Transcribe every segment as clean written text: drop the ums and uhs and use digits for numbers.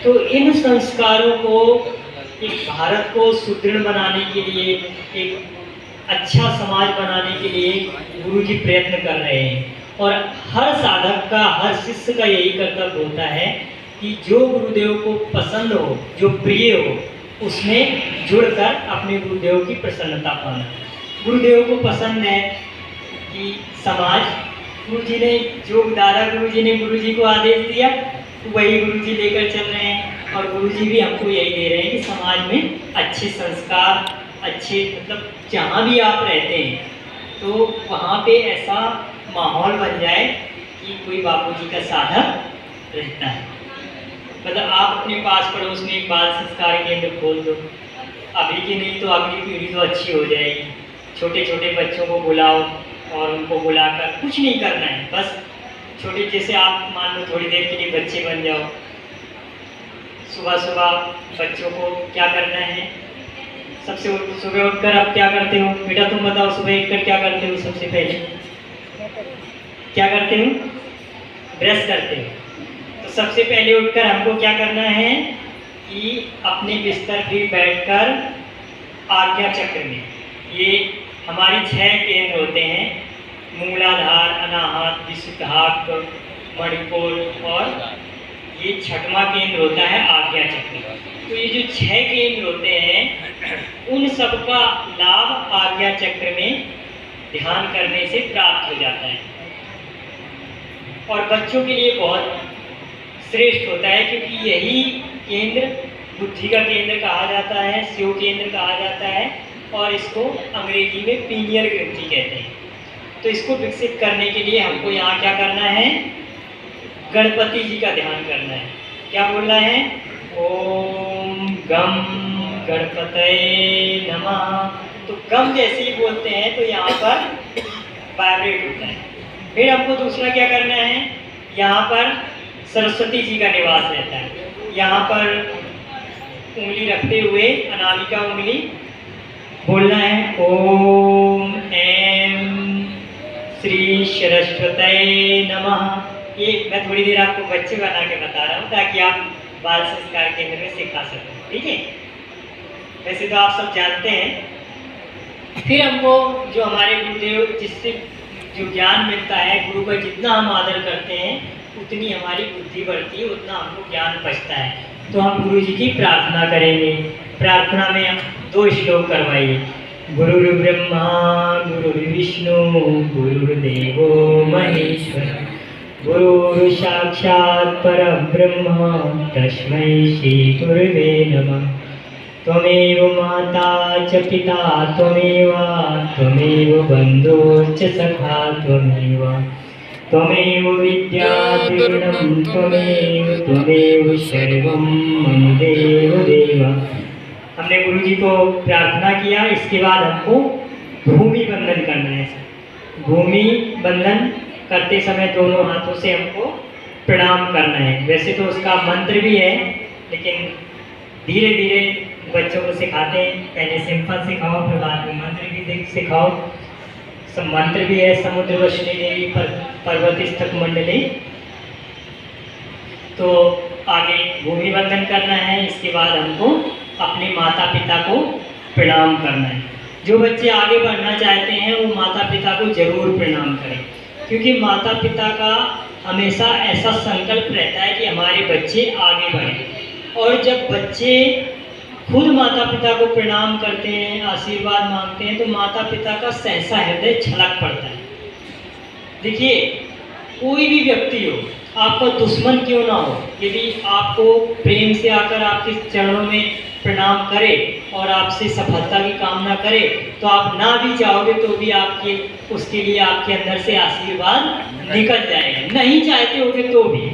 तो इन संस्कारों को एक भारत को सुदृढ़ बनाने के लिए, एक अच्छा समाज बनाने के लिए गुरु जी प्रयत्न कर रहे हैं। और हर साधक का, हर शिष्य का यही कर्तव्य होता है कि जो गुरुदेव को पसंद हो, जो प्रिय हो, उसमें जुड़कर अपने गुरुदेव की प्रसन्नता पाना। गुरुदेव को पसंद है कि समाज, गुरु जी ने जो दादा गुरु जी को आदेश दिया वही गुरु जी लेकर चल रहे हैं, और गुरु जी भी हमको यही दे रहे हैं कि समाज में अच्छे संस्कार, अच्छे मतलब जहाँ भी आप रहते हैं तो वहाँ पे ऐसा माहौल बन जाए कि कोई बापू जी का साधक रहता है। मतलब आप अपने पास पड़ोस में एक बाल संस्कार केंद्र खोल दो, अभी की नहीं तो अगली पीढ़ी तो अच्छी हो जाएगी। छोटे छोटे बच्चों को बुलाओ और उनको बुलाकर कुछ नहीं करना है, बस छोटे, जैसे आप मान लो थोड़ी देर के लिए बच्चे बन जाओ। सुबह सुबह बच्चों को क्या करना है, सबसे सुबह उठकर आप क्या करते हो बेटा, तुम बताओ, सुबह उठकर क्या करते हो? सबसे पहले क्या करते हो? ब्रश करते हो। तो सबसे पहले उठकर हमको क्या करना है कि अपने बिस्तर पर बैठकर आज्ञा चक्र में, ये हमारे 6 केंद्र होते हैं, मूलाधार, अनाहत, विशुद्धात्म, मणिपुर, और ये 6वां केंद्र होता है आज्ञा चक्र। तो ये जो 6 केंद्र होते हैं उन सब का लाभ आज्ञा चक्र में ध्यान करने से प्राप्त हो जाता है, और बच्चों के लिए बहुत श्रेष्ठ होता है, क्योंकि यही केंद्र बुद्धि का केंद्र कहा जाता है, शिव केंद्र कहा जाता है, और इसको अंग्रेजी में पीनियल ग्रंथि कहते हैं। तो इसको विकसित करने के लिए हमको यहाँ क्या करना है, गणपति जी का ध्यान करना है। क्या बोलना है? ओम गम गणपतये नमः। तो गम जैसे ही बोलते हैं तो यहाँ पर वाइब्रेट होता है। फिर हमको दूसरा क्या करना है, यहाँ पर सरस्वती जी का निवास रहता है। यहाँ पर उंगली रखते हुए अनामिका उंगली बोलना है ओम ऐं श्री सरस्वती नमः। ये मैं थोड़ी देर आपको बच्चे बना के बता रहा हूँ ताकि आप बाल संस्कार केंद्र में सिखा सकें, ठीक है? वैसे तो आप सब जानते हैं। फिर हमको जो हमारे गुरुदेव, जिससे जो ज्ञान मिलता है, गुरु का जितना हम आदर करते हैं उतनी हमारी बुद्धि बढ़ती है, उतना हमको ज्ञान बचता है। तो हम गुरु जी की प्रार्थना करेंगे। प्रार्थना में 2 श्लोक करवाइए। गुरुर्ब्रह्मा गुरुर्विष्णु गुरुर्देवो महेश्वर गुरु साक्षात् परब्रह्म तस्मै श्री गुरुवे नमः। त्वमेव माता च पिता त्वमेव बन्धुश्च सखा त्वमेव विद्यातीर्णं त्वमेव सर्वं मम देव। हमने गुरु जी को प्रार्थना किया। इसके बाद हमको भूमि बंधन करना है। भूमि बंधन करते समय दोनों हाथों से हमको प्रणाम करना है। वैसे तो उसका मंत्र भी है, लेकिन धीरे धीरे बच्चों को सिखाते हैं। पहले सिंपल सिखाओ, फिर बाद में मंत्र भी सिखाओ। सब मंत्र भी है, समुद्र वशनी देवी पर्वत स्थक मंडली। तो आगे भूमि बंधन करना है। इसके बाद हमको अपने माता पिता को प्रणाम करना है। जो बच्चे आगे बढ़ना चाहते हैं वो माता पिता को जरूर प्रणाम करें, क्योंकि माता पिता का हमेशा ऐसा संकल्प रहता है कि हमारे बच्चे आगे बढ़ें। और जब बच्चे खुद माता पिता को प्रणाम करते हैं, आशीर्वाद मांगते हैं, तो माता पिता का सहसा हृदय छलक पड़ता है। देखिए, कोई भी व्यक्ति हो, आपका दुश्मन क्यों ना हो, यदि आपको प्रेम से आकर आपके चरणों में प्रणाम करे और आपसे सफलता की कामना करे, तो आप ना भी चाहोगे तो भी आपके उसके लिए आपके अंदर से आशीर्वाद निकल जाएगा, नहीं चाहते होगे तो भी।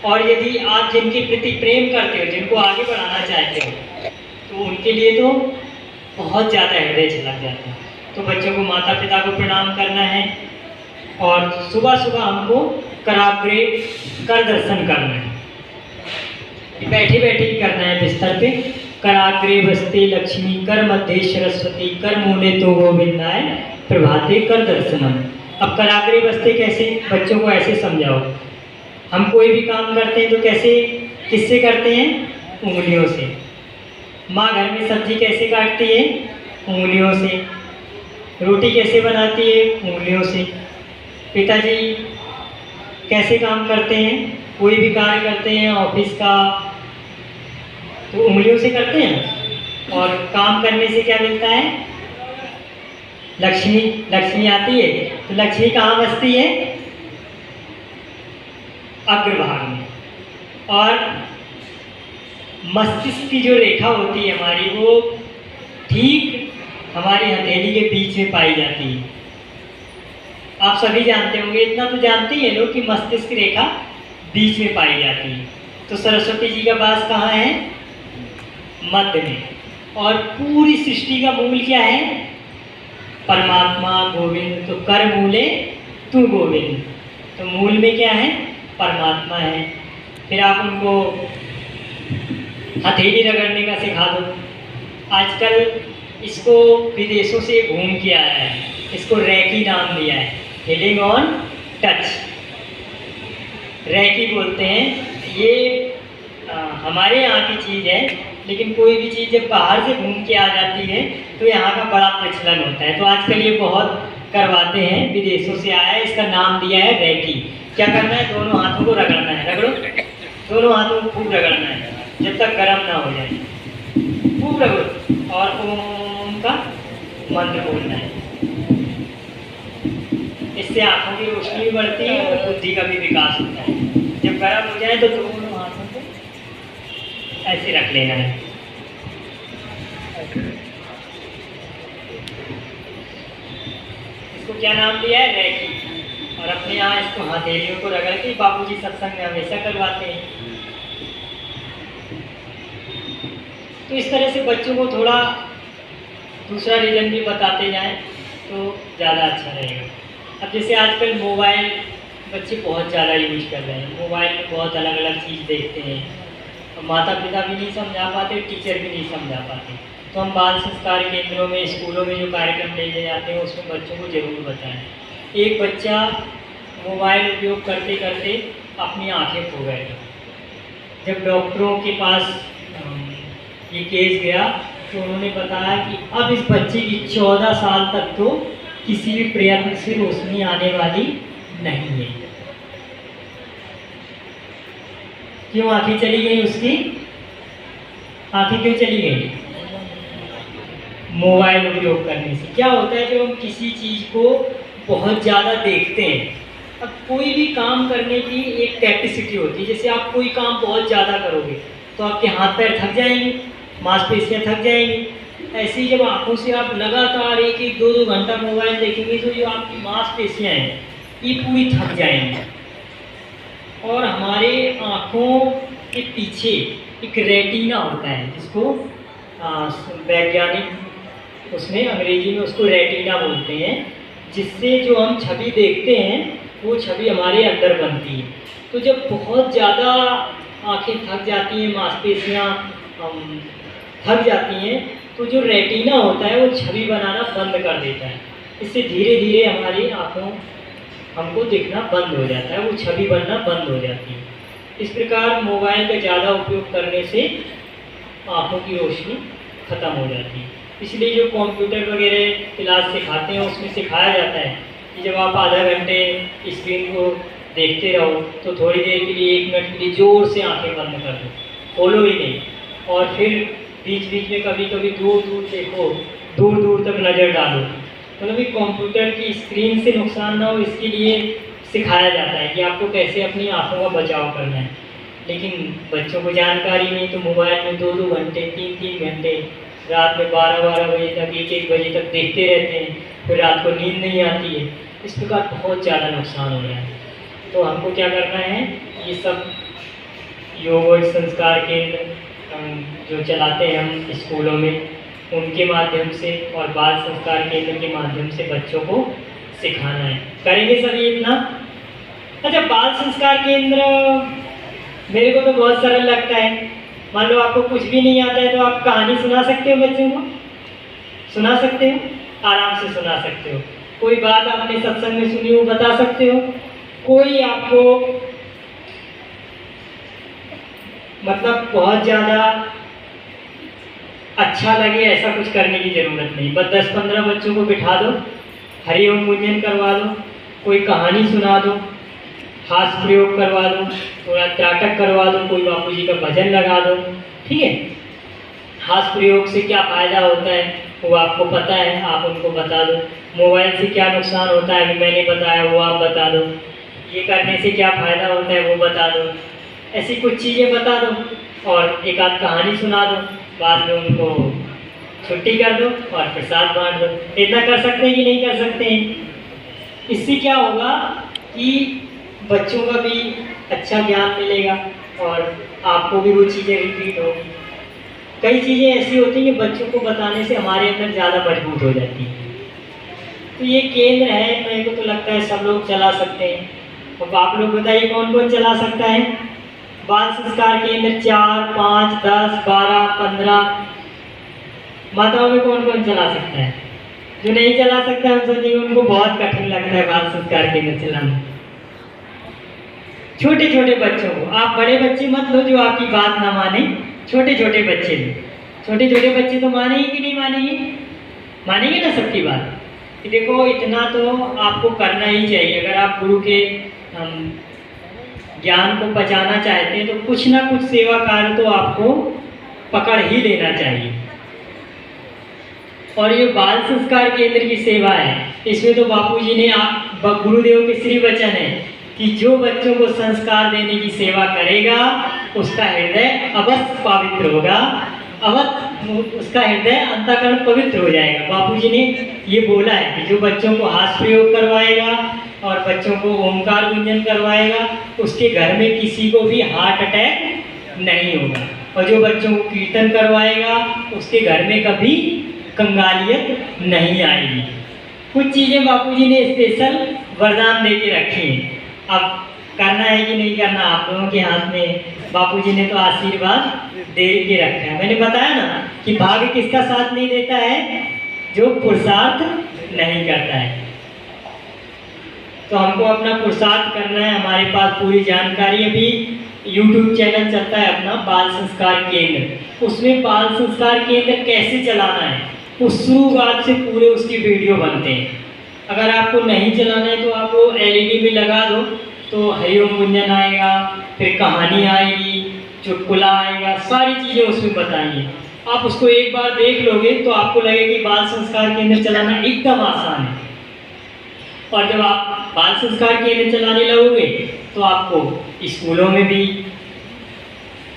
और यदि आप जिनके प्रति प्रेम करते हो, जिनको आगे बढ़ाना चाहते हो, तो उनके लिए तो बहुत ज़्यादा हृदय छलक जाता है। तो बच्चों को माता पिता को प्रणाम करना है, और सुबह सुबह हमको कराग्रे कर दर्शन करना है। बैठे बैठे ही करना है बिस्तर पे। कराग्रे बसते लक्ष्मी, कर मध्य सरस्वती, कर मूले तो गोविंदाय, प्रभाते कर दर्शनम। अब कराग्रे बसते कैसे, बच्चों को ऐसे समझाओ। हम कोई भी काम करते हैं तो कैसे, किससे करते हैं? उंगलियों से। माँ घर में सब्जी कैसे काटती है? उंगलियों से। रोटी कैसे बनाती है? उंगलियों से। पिताजी कैसे काम करते हैं? कोई भी कार्य करते हैं ऑफिस का तो उंगलियों से करते हैं। और काम करने से क्या मिलता है? लक्ष्मी। लक्ष्मी आती है। तो लक्ष्मी कहाँ बसती है? अग्रभाग में। और मस्तिष्क की जो रेखा होती है हमारी, वो ठीक हमारी हथेली के बीच में पाई जाती है। आप सभी जानते होंगे, इतना तो जानते ही हैं लोग कि मस्तिष्क रेखा बीच में पाई जाती है। तो सरस्वती जी का वास कहाँ है? मध्य में। और पूरी सृष्टि का मूल क्या है? परमात्मा गोविंद। तो कर मूले तू गोविंद। तो मूल में क्या है? परमात्मा है। फिर आप उनको हथेली रगड़ने का सिखा दो। आजकल इसको विदेशों से घूम के आया है, इसको रैकी नाम दिया है, हीलिंग ऑन टच, रैकी बोलते हैं। ये हमारे यहाँ की चीज़ है, लेकिन कोई भी चीज़ जब बाहर से घूम के आ जाती है तो यहाँ का बड़ा प्रचलन होता है। तो आजकल ये बहुत करवाते हैं, विदेशों से आया है, इसका नाम दिया है रैकी। क्या करना है? दोनों हाथों को रगड़ना है। रगड़ो, दोनों हाथों को खूब रगड़ना है जब तक गर्म ना हो जाए। खूब रगड़ो और ओम का मंत्र बोलना है। इससे आंखों की रोशनी भी बढ़ती है और बुद्धि का भी विकास होता है। जब गर्म हो जाए तो दोनों हाथों को ऐसे रख लेना है। इसको क्या नाम दिया है? रैकी। और अपने यहाँ इसको हथेलियों को रगड़ के बापूजी सत्संग में हमेशा करवाते हैं। तो इस तरह से बच्चों को थोड़ा दूसरा रीजन भी बताते जाएं तो ज़्यादा अच्छा रहेगा। अब जैसे आजकल मोबाइल बच्चे बहुत ज़्यादा यूज कर रहे हैं, मोबाइल में बहुत अलग अलग चीज़ देखते हैं, माता पिता भी नहीं समझा पाते, टीचर भी नहीं समझा पाते। तो हम बाल संस्कार केंद्रों में, स्कूलों में जो कार्यक्रम ले जाते हैं उसमें बच्चों को ज़रूर बताएं। एक बच्चा मोबाइल उपयोग करते करते अपनी आंखें खो गए। जब डॉक्टरों के पास ये केस गया तो उन्होंने बताया कि अब इस बच्चे की 14 साल तक तो किसी भी प्रयत्न से रोशनी आने वाली नहीं है। क्यों आंखें चली गई उसकी? आंखें क्यों चली गई? मोबाइल उपयोग करने से। क्या होता है, जब हम किसी चीज़ को बहुत ज़्यादा देखते हैं, अब कोई भी काम करने की एक कैपेसिटी होती है। जैसे आप कोई काम बहुत ज़्यादा करोगे तो आपके हाथ पैर थक जाएंगे, मांसपेशियाँ थक जाएंगी। ऐसे ही जब आंखों से आप लगातार 1-1, 2-2 घंटा मोबाइल देखेंगे तो जो आपकी मांसपेशियाँ हैं ये पूरी थक जाएंगी। और हमारे आँखों के पीछे एक रेटिना होता है, जिसको वैज्ञानिक उसमें अंग्रेजी में उसको रेटिना बोलते हैं, जिससे जो हम छवि देखते हैं वो छवि हमारे अंदर बनती है। तो जब बहुत ज़्यादा आँखें थक जाती हैं, मांसपेशियाँ थक जाती हैं, तो जो रेटिना होता है वो छवि बनाना बंद कर देता है। इससे धीरे धीरे हमारी आँखों हमको दिखना बंद हो जाता है, वो छवि बनना बंद हो जाती है। इस प्रकार मोबाइल का ज़्यादा उपयोग करने से आँखों की रोशनी ख़त्म हो जाती है। इसलिए जो कंप्यूटर वगैरह क्लास सिखाते हैं उसमें सिखाया जाता है कि जब आप आधा घंटे स्क्रीन को देखते रहो तो थोड़ी देर के लिए 1 मिनट के लिए ज़ोर से आंखें बंद कर दो, खोलो ही नहीं। और फिर बीच बीच में कभी कभी दूर दूर देखो, दूर दूर तक नज़र डालो। मतलब कि कंप्यूटर की स्क्रीन से नुकसान ना हो इसके लिए सिखाया जाता है कि आपको कैसे अपनी आँखों का बचाव करना है। लेकिन बच्चों को जानकारी नहीं, तो मोबाइल में 2-2 घंटे, 3-3 घंटे, रात में 12-12 बजे तक, 1-1 बजे तक देखते रहते हैं, फिर रात को नींद नहीं आती है। इस प्रकार बहुत ज़्यादा नुकसान हो रहा है। तो हमको क्या करना है, ये सब योग संस्कार केंद्र जो चलाते हैं हम स्कूलों में, उनके माध्यम से और बाल संस्कार केंद्र के माध्यम से बच्चों को सिखाना है। करेंगे सभी इतना? अच्छा, बाल संस्कार केंद्र मेरे को तो बहुत सरल लगता है। मान लो आपको कुछ भी नहीं आता है तो आप कहानी सुना सकते हो, बच्चों को सुना सकते हो, आराम से सुना सकते हो। कोई बात आपने सत्संग में सुनी हो बता सकते हो। कोई आपको मतलब बहुत ज़्यादा अच्छा लगे ऐसा कुछ करने की ज़रूरत नहीं। बस 10-15 बच्चों को बिठा दो, हरि ओम गुंजन करवा दो, कोई कहानी सुना दो, हास्य प्रयोग करवा दो, थोड़ा त्राटक करवा दो, कोई बापू जी का भजन लगा दो। ठीक है, हास्य प्रयोग से क्या फ़ायदा होता है वो आपको पता है, आप उनको बता दो। मोबाइल से क्या नुकसान होता है अभी मैंने बताया, वो आप बता दो। ये करने से क्या फ़ायदा होता है वो बता दो। ऐसी कुछ चीज़ें बता दो और एक आध कहानी सुना दो, बाद में उनको छुट्टी कर दो और प्रसाद बांट दो। इतना कर सकते हैं कि नहीं कर सकते हैं? इससे क्या होगा कि बच्चों का भी अच्छा ज्ञान मिलेगा और आपको भी वो चीज़ें रिपीट होगी। कई चीज़ें ऐसी होती हैं कि बच्चों को बताने से हमारे अंदर ज़्यादा मजबूत हो जाती हैं। तो ये केंद्र है, मेरे को तो लगता है सब लोग चला सकते हैं। अब आप लोग बताइए कौन कौन चला सकता है? बाल संस्कार केंद्र 4, 5, 10, 12, 15 माताओं में कौन कौन चला सकता है? जो नहीं चला सकता है हम सोचिए उनको बहुत कठिन लगता है बाल संस्कार केंद्र चलाना। छोटे छोटे बच्चों को, आप बड़े बच्चे मत लो जो आपकी बात ना माने, छोटे छोटे बच्चे लो। छोटे छोटे बच्चे तो मानेंगे कि नहीं मानेंगे? मानेंगे ना सबकी बात। कि देखो इतना तो आपको करना ही चाहिए। अगर आप गुरु के ज्ञान को बचाना चाहते हैं तो कुछ ना कुछ सेवा कार्य तो आपको पकड़ ही लेना चाहिए। और ये बाल संस्कार केंद्र की सेवा है, इसमें तो बापूजी ने गुरुदेव के श्री वचन है कि जो बच्चों को संस्कार देने की सेवा करेगा उसका हृदय अवश्य पवित्र होगा, अवश्य उसका हृदय अंतःकरण पवित्र हो जाएगा। बापूजी ने ये बोला है कि जो बच्चों को हास्य प्रयोग करवाएगा और बच्चों को ओमकार गुंजन करवाएगा उसके घर में किसी को भी हार्ट अटैक नहीं होगा, और जो बच्चों को कीर्तन करवाएगा उसके घर में कभी कंगालियत नहीं आएगी। कुछ चीज़ें बापूजी ने स्पेशल वरदान दे के रखी हैं। अब करना है कि नहीं करना आप लोगों के हाथ में। बापूजी ने तो आशीर्वाद दे के रखा है। मैंने बताया ना कि भाग्य किसका साथ नहीं देता है? जो पुरुषार्थ नहीं करता है। तो हमको अपना पुरुषार्थ करना है। हमारे पास पूरी जानकारी, अभी YouTube चैनल चलता है अपना बाल संस्कार केंद्र, उसमें बाल संस्कार केंद्र कैसे चलाना है उस शुरुआत से पूरे उसकी वीडियो बनते हैं। अगर आपको नहीं चलाना है तो आप वो LED में लगा दो तो हरि ओम गुंजन आएगा, फिर कहानी आएगी, चुटकुला आएगा, सारी चीज़ें उसमें बताएंगे। आप उसको एक बार देख लोगे तो आपको लगेगा कि बाल संस्कार केंद्र चलाना एकदम आसान है। और जब आप बाल संस्कार केंद्र चलाने लगोगे तो आपको स्कूलों में भी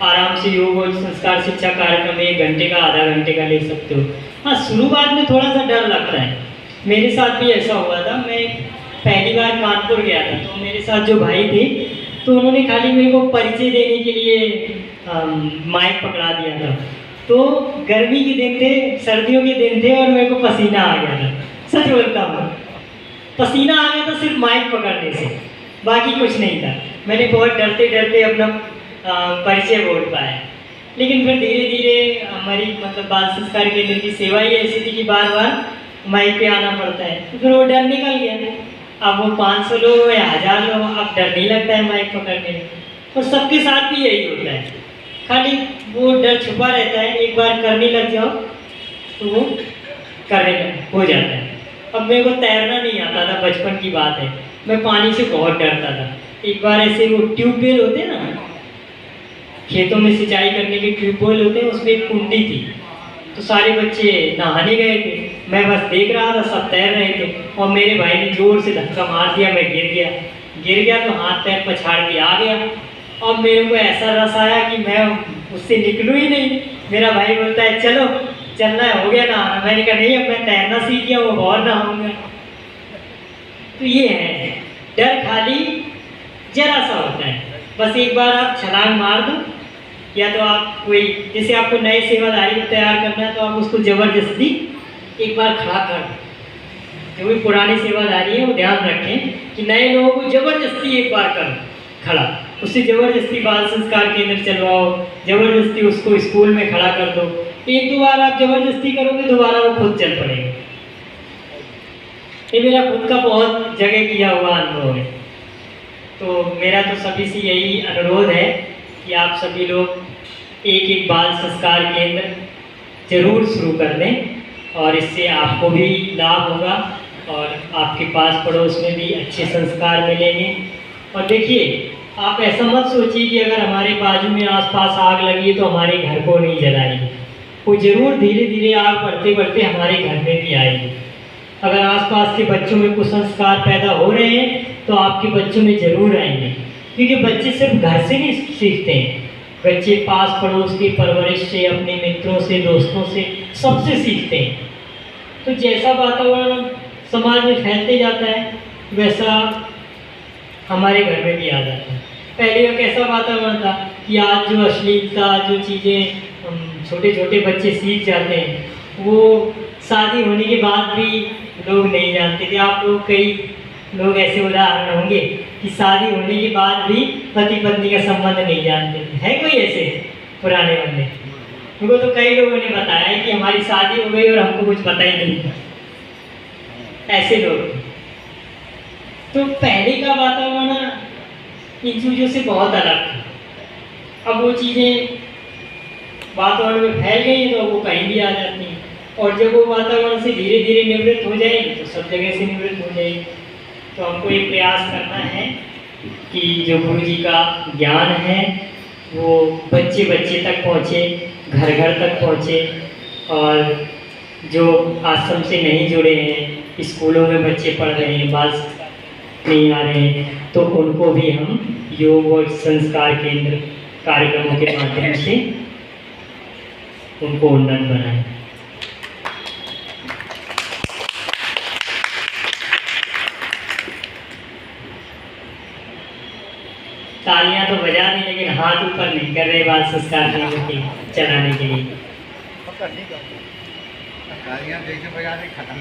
आराम से योग और संस्कार शिक्षा कार्यक्रम 1 घंटे का, आधा घंटे का ले सकते हो। हाँ, शुरुआत में थोड़ा सा डर लगता है। मेरे साथ भी ऐसा हुआ था। मैं पहली बार कानपुर गया था तो मेरे साथ जो भाई थे तो उन्होंने खाली मेरे को परिचय देने के लिए माइक पकड़ा दिया था। तो गर्मी के दिन थे, सर्दियों के दिन थे और मेरे को पसीना आ गया था। सच बोलता हूँ, पसीना आ गया था सिर्फ माइक पकड़ने से, बाकी कुछ नहीं था। मैंने बहुत डरते डरते अपना परिचय बोल पाया। लेकिन फिर धीरे धीरे हमारी मतलब बाल संस्कार केंद्र की सेवा ही ऐसी थी कि बार बार माइक पे आना पड़ता है, तो फिर वो डर निकल गया। अब वो 500 लोग या 1000 लोग, अब डर नहीं लगता है माइक पकड़ने में। और सबके साथ भी यही होता है, खाली वो डर छुपा रहता है। एक बार करने लग जाओ तो वो करने हो जाता है। अब मेरे को तैरना नहीं आता था, बचपन की बात है, मैं पानी से बहुत डरता था। एक बार ऐसे वो ट्यूबवेल होते हैं ना, खेतों में सिंचाई करने के ट्यूबवेल होते हैं, उसमें एक कुंडी थी, तो सारे बच्चे नहाने गए थे, मैं बस देख रहा था, सब तैर रहे थे और मेरे भाई ने जोर से धक्का मार दिया, मैं गिर गया तो हाथ पैर पछाड़ के आ गया। अब मेरे को ऐसा रस आया कि मैं उससे निकलूँ ही नहीं। मेरा भाई बोलता है चलो चलना है, हो गया ना। मैंने कहा नहीं, अब मैं तैरना सीख गया, वो और ना होऊंगा। तो ये है डर, खाली जरा सा होता है। बस एक बार आप छलांग मार दो, या तो आप कोई, जैसे आपको नए सेवाधारी को तैयार करना है तो आप उसको ज़बरदस्ती एक बार खड़ा कर दो। जो भी पुराने सेवाधारी है वो ध्यान रखें कि नए लोगों को ज़बरदस्ती एक बार कर खड़ा, उससे ज़बरदस्ती बाल संस्कार केंद्र चलवाओ, ज़बरदस्ती उसको स्कूल में खड़ा कर दो। 1-2 बार आप ज़बरदस्ती करोगे, दोबारा वो खुद चल पड़ेगा। ये मेरा खुद का बहुत जगह किया हुआ अनुभव है। तो मेरा तो सभी से यही अनुरोध है कि आप सभी लोग एक एक बाल संस्कार केंद्र जरूर शुरू कर दें और इससे आपको भी लाभ होगा और आपके पास पड़ोस में भी अच्छे संस्कार मिलेंगे। और देखिए, आप ऐसा मत सोचिए कि अगर हमारे बाजू में आसपास आग लगी है तो हमारे घर को नहीं जलाएगी। वो जरूर धीरे धीरे आग बढ़ते बढ़ते हमारे घर में भी आएगी। अगर आसपास के बच्चों में कुसंस्कार पैदा हो रहे हैं तो आपके बच्चों में जरूर आएंगे, क्योंकि बच्चे सिर्फ घर से नहीं सीखते हैं, बच्चे पास पड़ोस की परवरिश से, अपने मित्रों से, दोस्तों से, सबसे सीखते हैं। तो जैसा वातावरण समाज में फैलते जाता है वैसा हमारे घर में भी आ जाता है। पहले का कैसा वातावरण था कि आज जो अश्लीलता, जो चीज़ें छोटे छोटे बच्चे सीख जाते हैं वो शादी होने के बाद भी लोग नहीं जानते थे। आप लोग कई लोग ऐसे उदाहरण होंगे कि शादी होने के बाद भी पति पत्नी का संबंध नहीं जानते थे। है कोई ऐसे पुराने बंदे? उनको तो कई लोगों ने बताया है कि हमारी शादी हो गई और हमको कुछ पता ही नहीं था। ऐसे लोग। तो पहले का वातावरण इन चीज़ों से बहुत अलग था। अब वो चीज़ें वातावरण में फैल गई हैं तो वो कहीं भी आ जाती हैं, और जब वो वातावरण से धीरे धीरे निवृत्त हो जाएगी तो सब जगह से निवृत्त हो जाएगी। तो हमको ये प्रयास करना है कि जो गुरु जी का ज्ञान है वो बच्चे बच्चे तक पहुँचे, घर घर तक पहुँचे, और जो आश्रम से नहीं जुड़े हैं, स्कूलों में बच्चे पढ़ रहे हैं, बाल नहीं आ रहे हैं, तो उनको भी हम योग और संस्कार केंद्र कार्यक्रमों के माध्यम से उनको उन्नत बनाएं। तालियां तो बजा दी लेकिन हाथ ऊपर नहीं कर रहे बाल संस्कार केंद्र के चलाने के लिए। तालियां जैसे बजा दे खत्म।